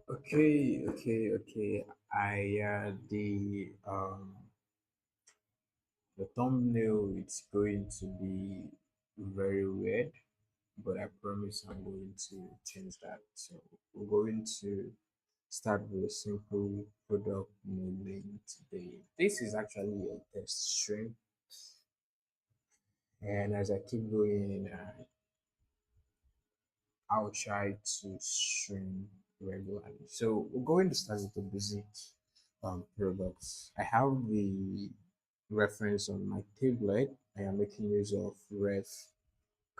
Okay. The thumbnail it's going to be very weird, but I promise I'm going to change that. So we're going to start with a simple product modeling today. This is actually a test stream, and as I keep going, I'll try to stream regularly. So we're going to start with the basic products. I have the reference on my tablet. I am making use of ref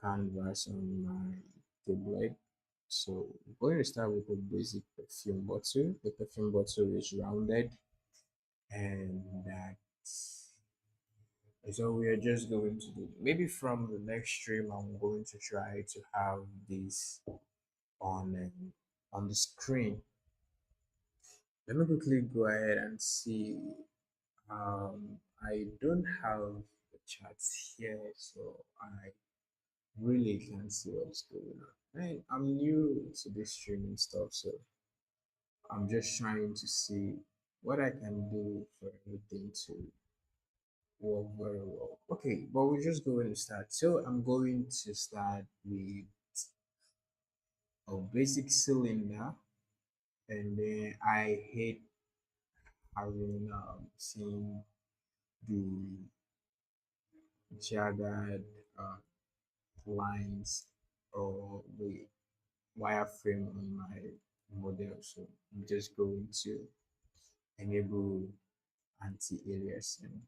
canvas on my tablet. So we're going to start with the basic perfume bottle. The perfume bottle is rounded, and that so we are just going to do maybe from the next stream. I'm going to try to have this on the screen. Let me quickly go ahead and see. I don't have the charts here, so I really can't see what's going on. I'm new to this streaming stuff, so I'm just trying to see what I can do for everything to work very well. Okay, but we're just going to start. So I'm going to start with a basic cylinder, and then I hate having seen the jagged uh, lines or the wireframe on my model. So I'm just going to enable anti-aliasing.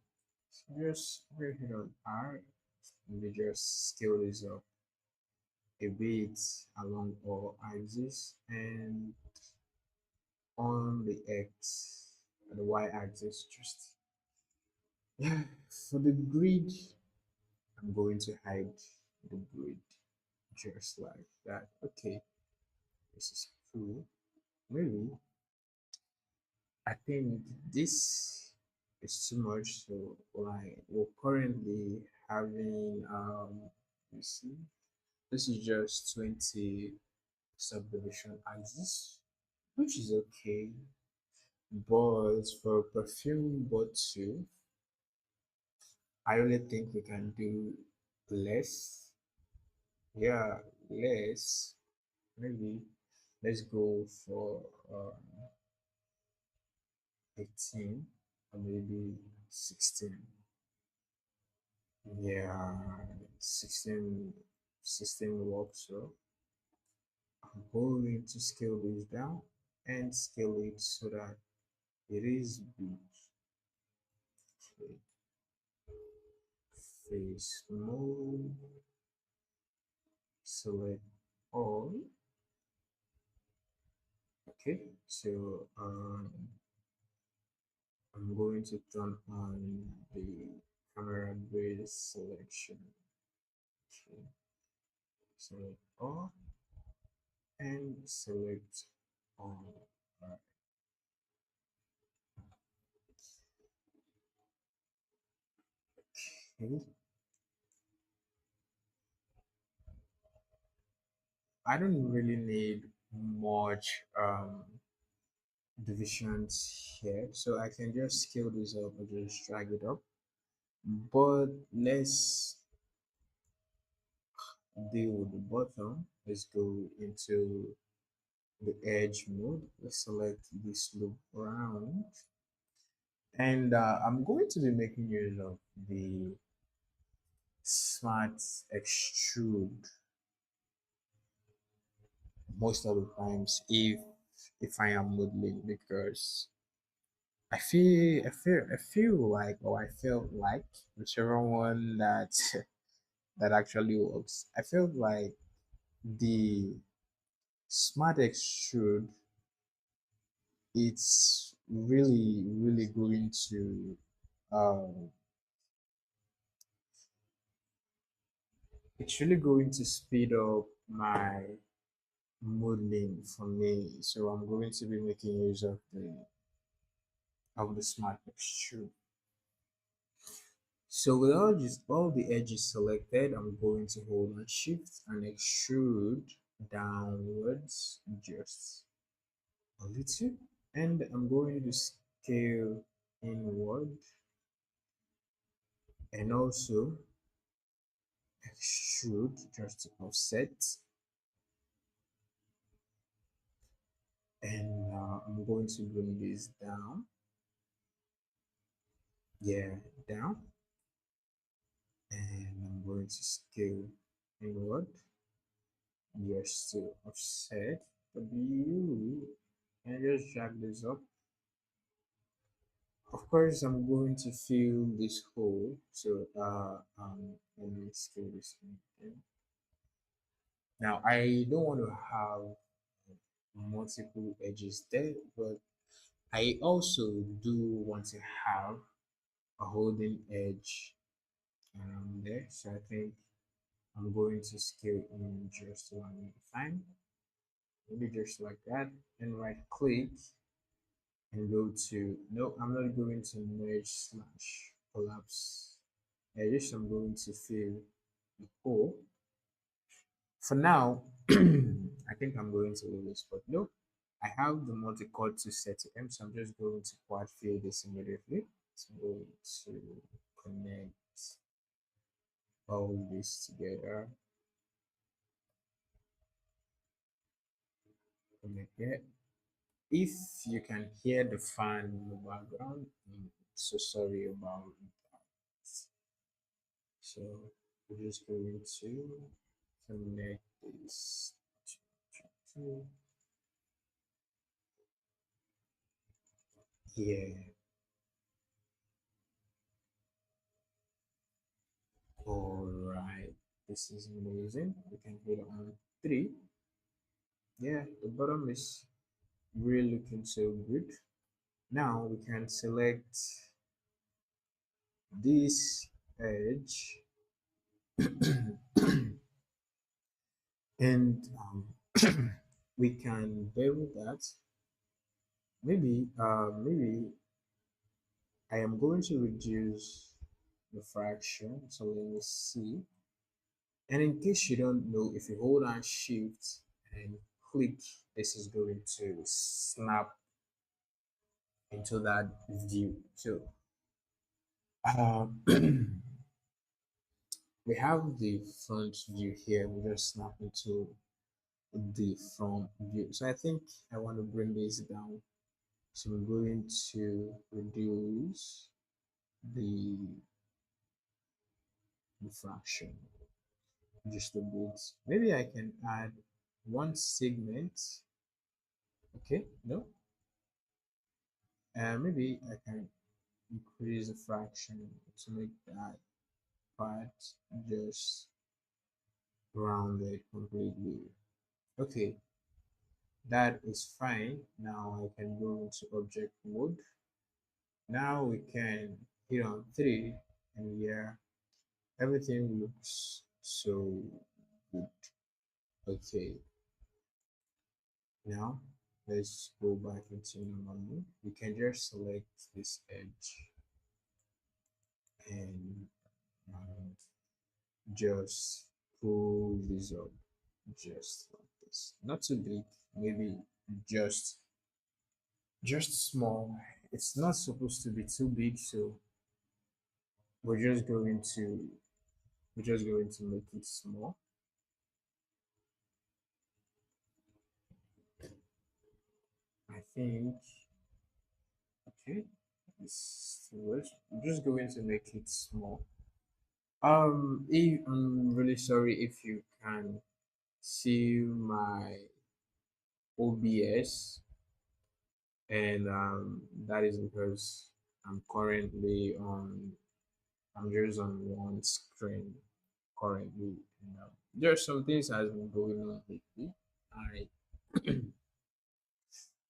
So just right here on R, let me just scale this up a bit along all axes and on the X, the Y axis, just yeah. For the grid, I'm going to hide the grid just like that. Okay, this is cool. Maybe I think this is too much. So like we're currently having you see, this is just 20 subdivision axis, which is okay. But for perfume bottle, I only think we can do less. Yeah, less. Maybe let's go for 18 or maybe 16. Yeah, 16, 16 works. So I'm going to scale this down and scale it so that it is big. Okay. Face mode, select all. Okay, so I'm going to turn on the camera base selection. Okay, select all and select all. Okay, I don't really need much divisions here, so I can just scale this up and just drag it up. But let's deal with the bottom. Let's go into the edge mode. Let's select this loop round, and I'm going to be making use of the smart extrude most of the times if I am modeling, because I feel like, or I felt like, whichever one that that actually works. I felt like the Smart Extrude, it's really going to um it's really going to speed up my modeling for me. So I'm going to be making use of the Smart Extrude. So with all the edges selected, I'm going to hold on shift and extrude downwards just a little, and I'm going to scale inward and also extrude just to offset, and I'm going to bring this down, yeah, down, and I'm going to scale inward just to offset the view, and just drag this up. Of course, I'm going to fill this hole, so let me scale this in. Now I don't want to have multiple edges there, but I also do want to have a holding edge around there. So I think I'm going to scale in just one time, maybe just like that, and right click and go to, no, I'm not going to merge slash collapse edges. I'm going to fill the hole. For now, I think I'm going to leave this, but no, I have the multi-chord to set to M, so I'm just going to quad fill this immediately. So I'm going to connect all this together. Connect it. If you can hear the fan in the background, I'm so sorry about that. So we're just going to connect this to here. All right, this is amazing. We can hit on three. Yeah, the bottom is really looking so good. Now we can select this edge and we can bevel that. Maybe I am going to reduce the fraction. So let me see. And in case you don't know, if you hold on shift and click, this is going to snap into that view. So um, we have the front view here. We just snap into the front view. So I think I want to bring this down. So we're going to reduce the fraction just a bit. Maybe I can add one segment. Okay, no. Maybe I can increase the fraction to make that part just rounded completely. Okay, that is fine. Now I can go into object mode. Now we can hit on 3, and yeah, everything looks so good. Okay, now let's go back into normal mode. We can just select this edge and um, just pull this up just like this. Not too big, maybe just small. It's not supposed to be too big, so we're just going to make it small. I think, okay, this works. I'm just going to make it small. I'm really sorry if you can see my OBS. and that is because I'm currently on I'm just on one screen currently. There's some things has been going on lately. I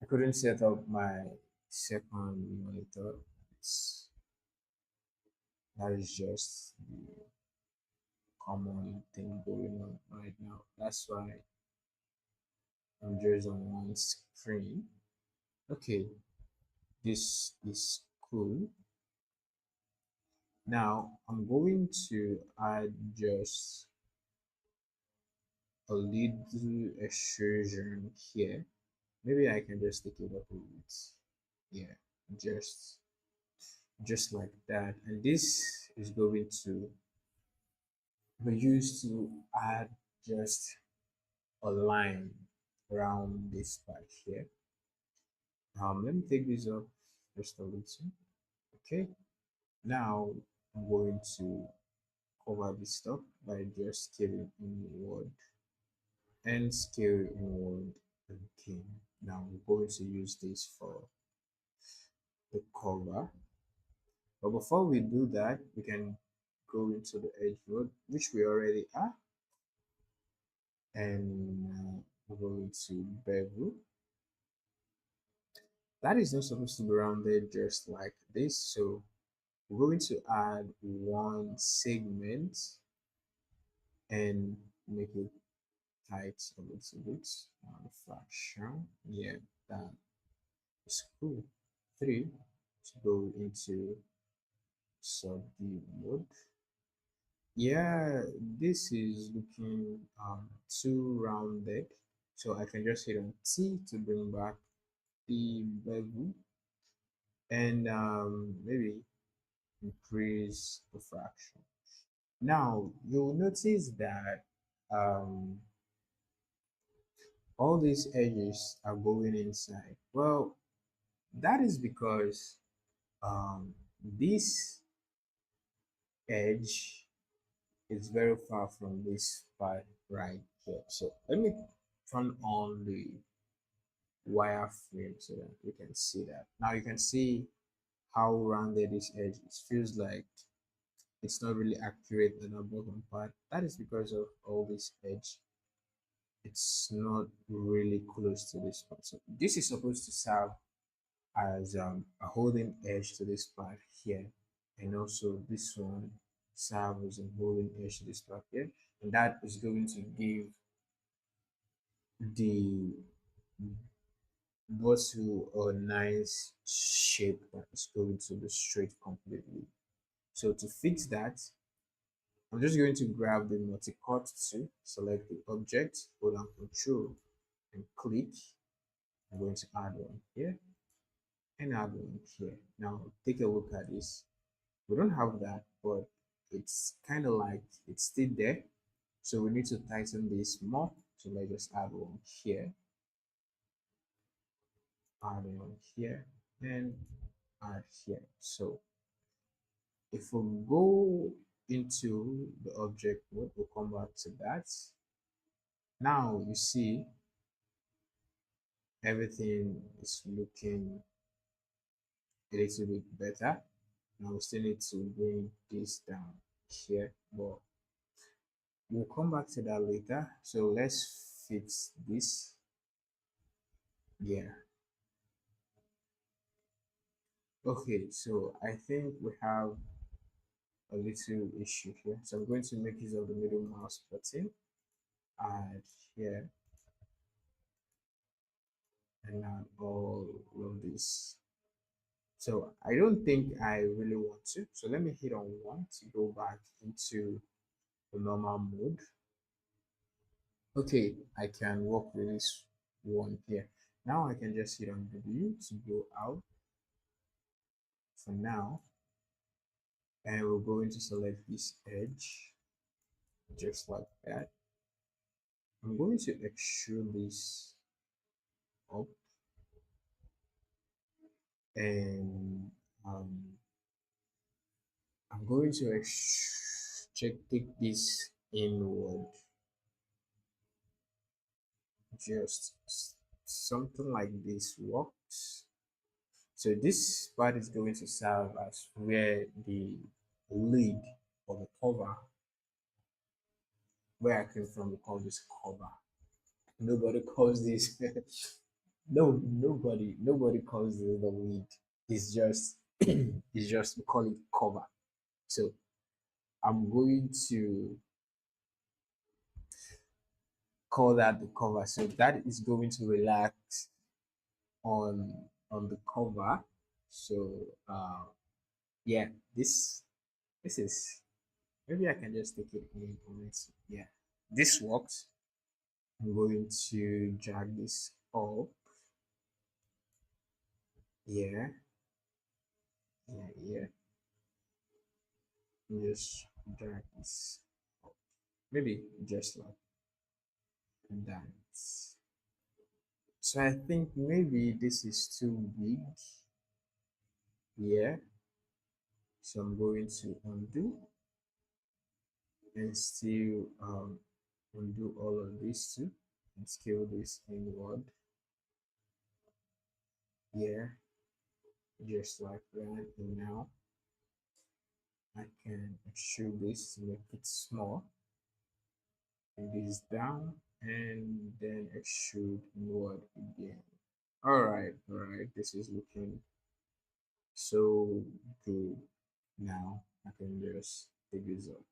I couldn't set up my second monitor. It's, that is just the common thing going on right now. That's why I'm just on one screen. Okay, this is cool. Now I'm going to add just a little extrusion here. Maybe I can just take it up a bit. Yeah, just just like that. And this is going to be used to add just a line around this part here. Let me take this up just a little. Okay. Now I'm going to cover this stuff by just scaling inward and scale inward again. Now we're going to use this for the cover. But before we do that, we can go into the edge mode, which we already are, and we're going to bevel. That is not supposed to be rounded just like this, so we're going to add one segment and make it tight a little bit. Fraction, yeah, that is cool. Three to go into subdue mode. Yeah, this is looking too rounded, so I can just hit on T to bring back the bevel and maybe increase the fraction. Now you'll notice that um, all these edges are going inside. Well, that is because um, this edge is very far from this part right here. So let me turn on the wireframe so that we can see that. Now you can see how rounded this edge is. Feels like it's not really accurate in the bottom part. That is because of all this edge. It's not really close to this part. So this is supposed to serve as a holding edge to this part here, and also this one serve as a holding edge to this part here, and that is going to give the bottle a nice shape that is going to be straight completely. So to fix that, I'm just going to grab the multi-cut tool, select the object, hold on Control and click. I'm going to add one here and add one here. Now take a look at this. We don't have that, but it's kind of like it's still there. So we need to tighten this more. So let's just add one here, add one here, and add here. So if we go into the object mode, we'll come back to that. Now you see everything is looking a little bit better. Now we still need to bring this down here, but we'll come back to that later. So let's fix this. Yeah. Okay, so I think we have a little issue here. So I'm going to make use of the middle mouse button, add here, and add all of this. So I don't think I really want to. So let me hit on one to go back into the normal mode. Okay, I can work with this one here. Now I can just hit on W to go out for now. And we're going to select this edge just like that. I'm going to extrude this up and I'm going to take this inward, just something like this works. So this part is going to serve as where the lid or the cover, where I came from, we call this cover. Nobody calls this. No, nobody calls this the lid. It's just, it's just we call it cover. So I'm going to call that the cover. So that is going to relax on the cover. So yeah, this is, maybe I can just take it in on it. Yeah, this works. I'm going to drag this up. Yeah, yeah. Just drag this up. Maybe just like that. So I think maybe this is too big. Yeah. So I'm going to undo and still undo all of this too and scale this inward. Yeah, just like that. And now I can extrude this to make it small. Bring this down and then extrude inward again. All right. This is looking so good. Now I can just take this up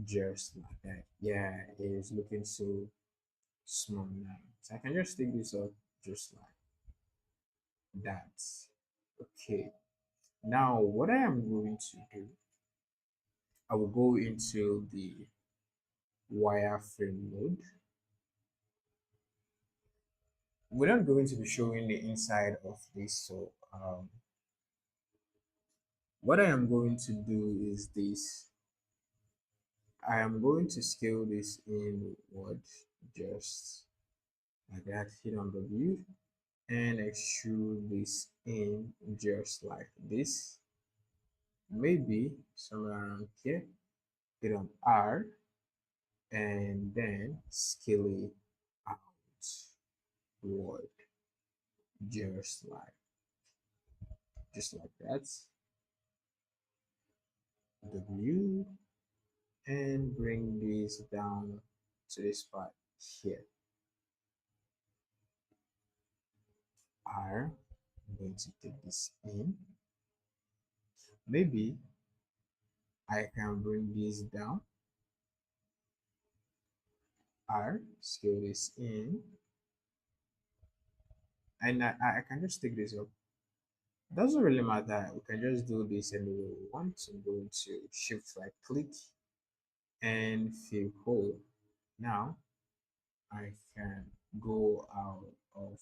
just like that. Yeah, it is looking so small now. So I can just take this up just like that. Okay. Now what I am going to do, I will go into the wireframe mode. We're not going to be showing the inside of this, so what I am going to do is this. I am going to scale this inward just like that, hit on W and extrude this in just like this. Maybe somewhere around here, hit on R and then scale it outward just like that. W and bring this down to this part here. R, I'm going to take this in. Maybe I can bring this down. R, scale this in, and I can just take this up. Doesn't really matter. We can just do this any way we want. I'm going to shift right click and fill hole. Now I can go out of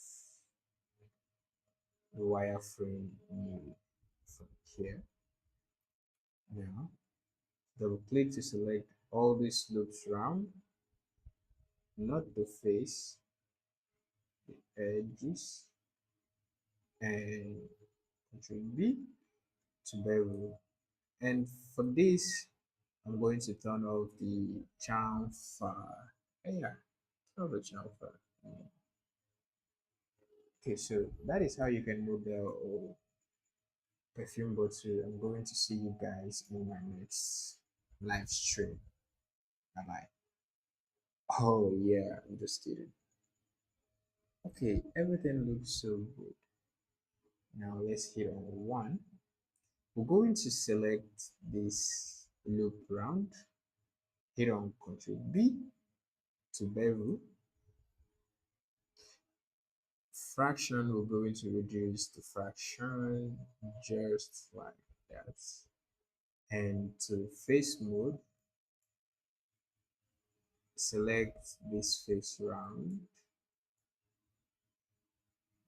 the wireframe mode from here. Now double click to select all these loops round, not the face, the edges, and Control B to bevel. And for this, I'm going to turn off the chamfer. Yeah, turn off the chamfer. Okay, so that is how you can model or perfume bottle. I'm going to see you guys in my next live stream. Bye bye. Oh yeah, I'm just kidding. Okay, everything looks so good. Now let's hit on one. We're going to select this loop round. Hit on Ctrl B to bevel. Fraction, we're going to reduce the fraction just like that. And to face mode, select this face round.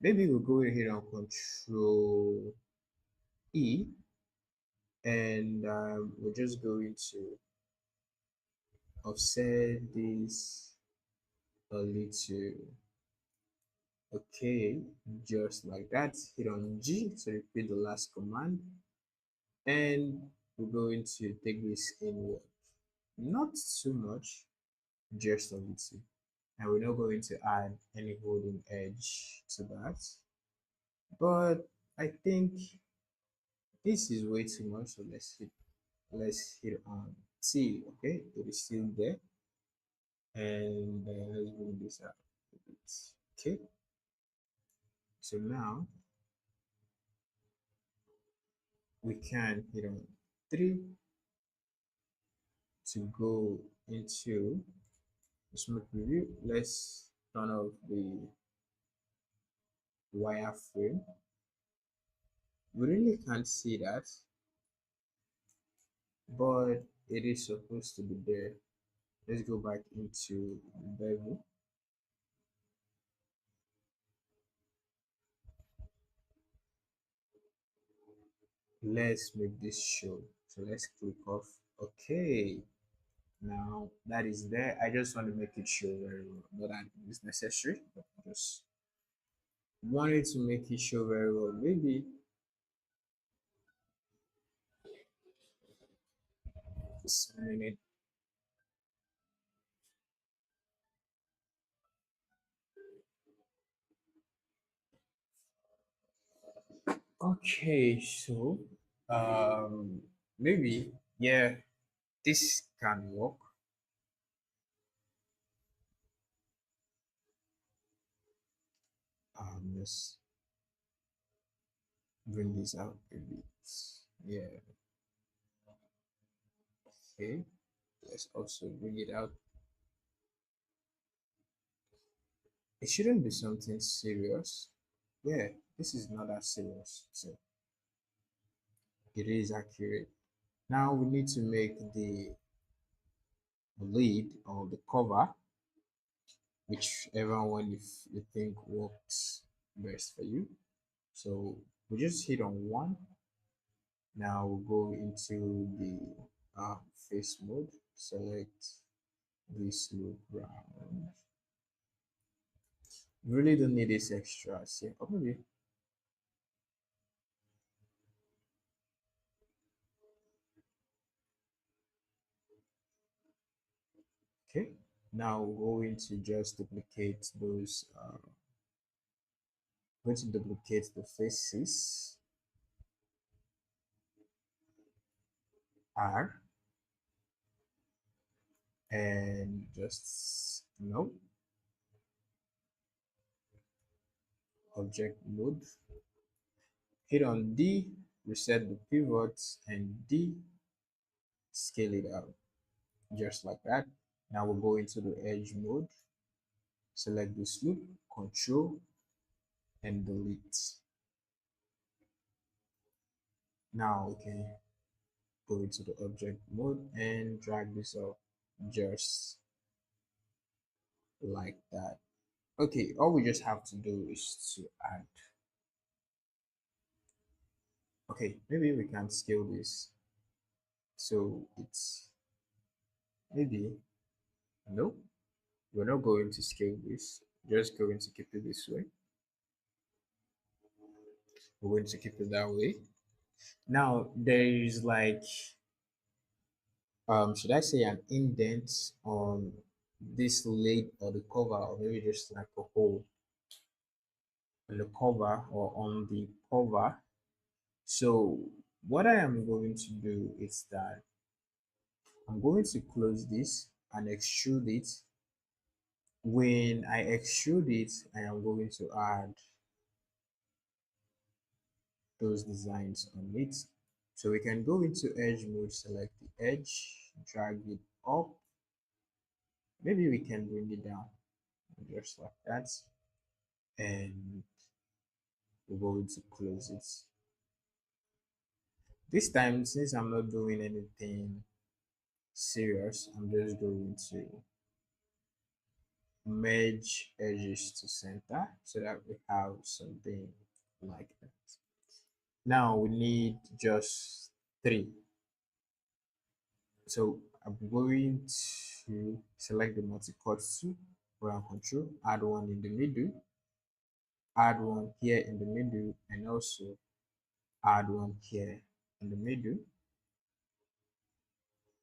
Maybe we'll go ahead and Control E, and we're just going to offset this a little. Okay, just like that. Hit on G to repeat the last command, and we're going to take this inward. Not too much, just a little. And we're not going to add any holding edge to that. But I think this is way too much, so let's hit on T. Okay, it is still there, and let's bring this up a bit. Okay, so now we can hit on 3 to go into smooth preview. Let's turn off the wireframe. We really can't see that, but it is supposed to be there. Let's go back into bevel. Let's make this show. So let's click off. Okay, now that is there. I just want to make it show very well. Not that it's necessary, but I just wanted to make it show very well. Maybe some minute. Okay, so um maybe yeah, this can work. Let's bring this out a bit. Yeah, okay. Let's also bring it out. It shouldn't be something serious. Yeah, this is not that serious. So it is accurate. Now we need to make the lead or the cover, whichever one you think works best for you. So we just hit on one. Now we'll go into the face mode, select this loop round. Really don't need this extras here. Or maybe okay. Now we're going to just duplicate those. Going to duplicate the faces R and just no object mode. Hit on D, reset the pivots, and D scale it out just like that. Now we'll go into the edge mode, select this loop, control and delete. Now we can go into the object mode and drag this up just like that. Okay, all we just have to do is to add. Okay, maybe we can scale this. So it's maybe, no, we're not going to scale this. Just going to keep it this way. We're going to keep it that way. Now there is like should I say an indent on this lid or the cover, or maybe just like a hole on the cover or on the cover. So what I am going to do is that I'm going to close this and extrude it. When I extrude it, I am going to add those designs on it. So we can go into edge mode, select the edge, drag it up. Maybe we can bring it down just like that. And we're going to close it. This time, since I'm not doing anything serious, I'm just going to merge edges to center so that we have something like that. Now we need just 3. So I'm going to select the multi-cut tool, and control, add one in the middle, add one here in the middle, and also add one here in the middle.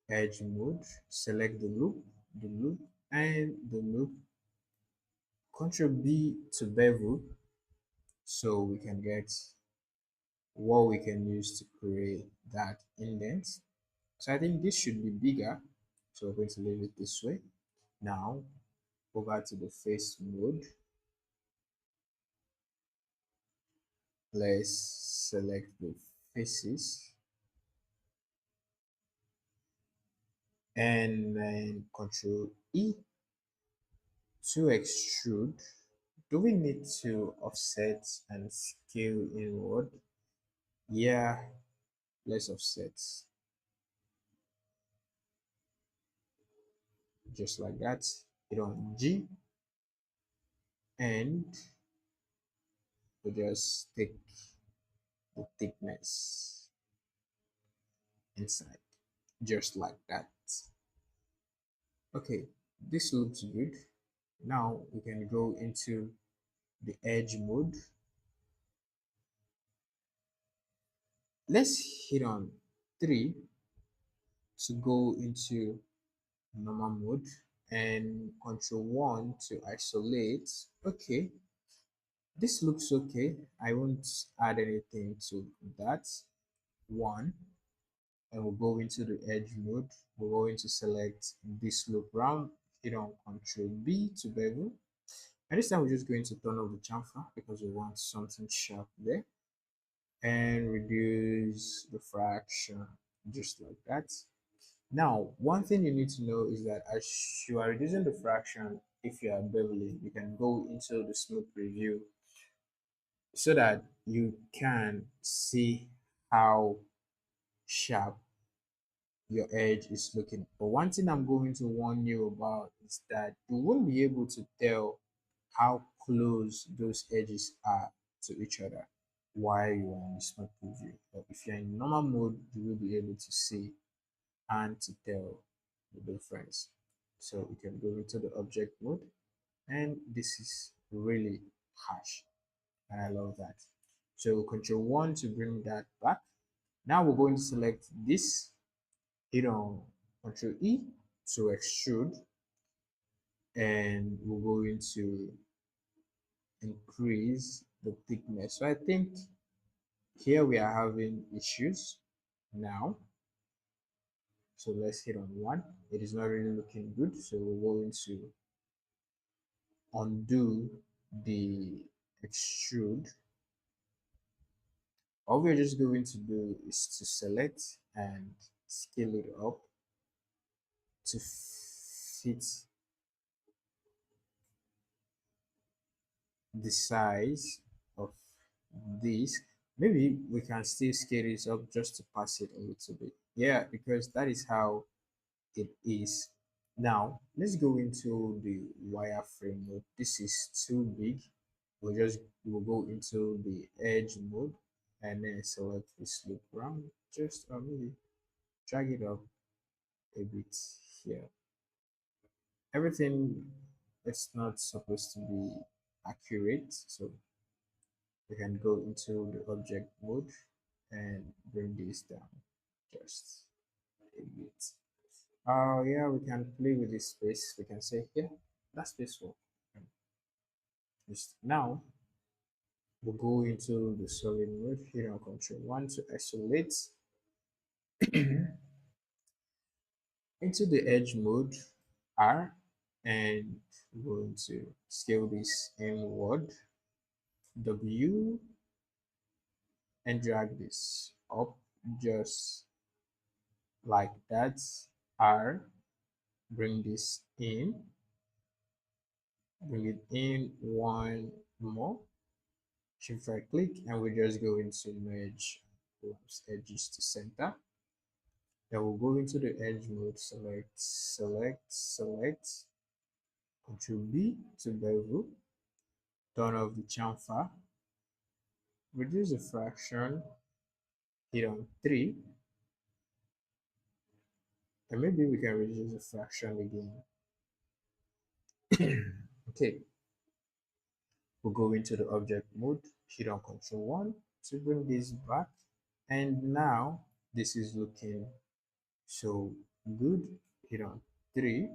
Edge mode, select the loop, and the loop. Control B to bevel so we can get what we can use to create that indent. So I think this should be bigger. So we're going to leave it this way. Now over to the face mode. Let's select the faces and then Control E to extrude. Do we need to offset and scale inward? Yeah, let's offset just like that. Hit on G and we just take the thickness inside just like that. Okay, this looks good. Now we can go into the edge mode. Let's hit on 3 to go into normal mode and control 1 to isolate. Okay, this looks okay. I won't add anything to that. 1, and we'll go into the edge mode. We're going to select this loop round, hit on Control B to bevel. And this time we're just going to turn off the chamfer because we want something sharp there and reduce the fraction just like that. Now, one thing you need to know is that as you are reducing the fraction, if you are beveling, you can go into the smooth preview so that you can see how sharp your edge is looking. But one thing I'm going to warn you about is that you won't be able to tell how close those edges are to each other while you are in the smart preview. But if you're in normal mode, you will be able to see and to tell the difference. So we can go into the object mode, and this is really harsh, and I love that. So Control 1 to bring that back. Now we're going to select this, hit on Control E to extrude, and we're going to increase the thickness. So I think here we are having issues now. So let's hit on 1. It is not really looking good. So we're going to undo the extrude. All we're just going to do is to select and scale it up to fit the size of this. Maybe we can still scale it up just to pass it a little bit. Yeah, because that is how it is. Now let's go into the wireframe mode. This is too big. We'll go into the edge mode and then select this loop round. Just maybe drag it up a bit here. Everything is not supposed to be accurate, so we can go into the object mode and bring this down just a bit. Oh yeah, we can play with this space. We can say, yeah, that's peaceful. Just now, we'll go into the solid mode here on Control 1 to isolate into the edge mode R, and we're going to scale this inward W and drag this up just like that. R, bring this in, bring it in one more, shift right click, and we're just going to merge those edges to center. Then we'll go into the edge mode, select, Control B to bevel, turn off the chamfer, reduce the fraction, hit on 3, and maybe we can reduce the fraction again. Okay, we'll go into the object mode, hit on Control 1 to bring this back, and now this is looking so good. Hit on 3.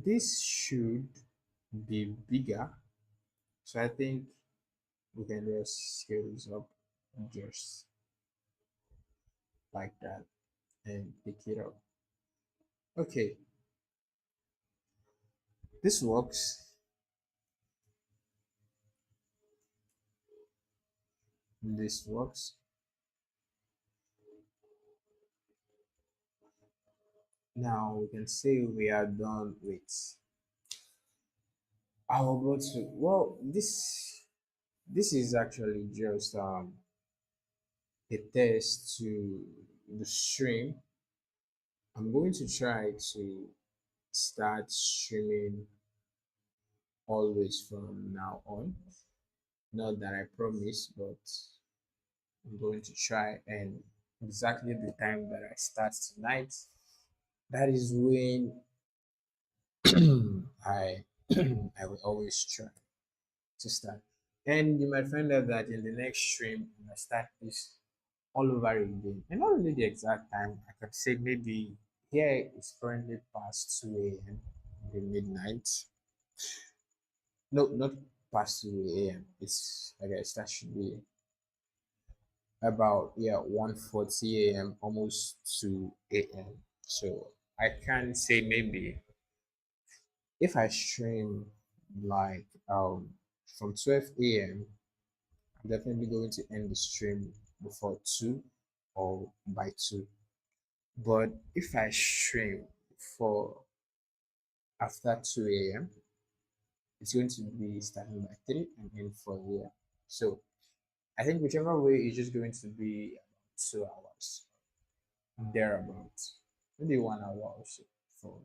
This should be bigger, so I think we can just scale this up just like that and pick it up. Okay, this works. This works. Now we can say we are done with our go-to. Well, this is actually just a test to the stream. I'm going to try to start streaming always from now on. Not that I promise, but I'm going to try, and exactly the time that I start tonight, that is when I I will always try to start. And you might find out that in the next stream, I start this all over again. And not really the exact time. I could say maybe here it's currently past 2 a.m. in the midnight. No, not past 2 a.m. It's I guess that should be about 1:40 a.m. almost 2 a.m. So I can say maybe if I stream like from 12 a.m., I'm definitely going to end the stream before 2 or by 2. But if I stream for after 2 a.m., it's going to be starting by 3 and end 4 a.m. So I think whichever way is just going to be about 2 hours, thereabouts, maybe 1 hour or so for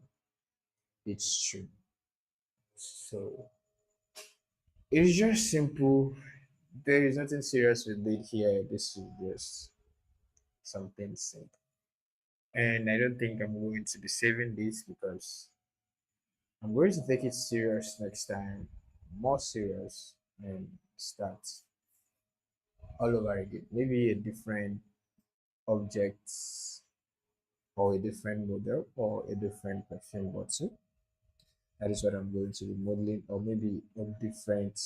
each stream. So it's just simple. There is nothing serious with it here. This is just something simple. And I don't think I'm going to be saving this because I'm going to take it serious next time, more serious, and start all over again. Maybe a different object or a different model or a different perfume bottle. That is what I'm going to be modeling, or maybe a different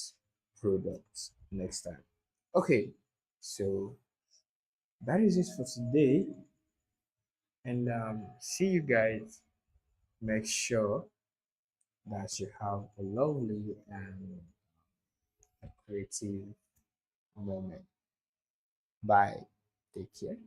product next time. Okay, so that is it for today, and see you guys. Make sure that you have a lovely and a creative moment. Bye. Take care.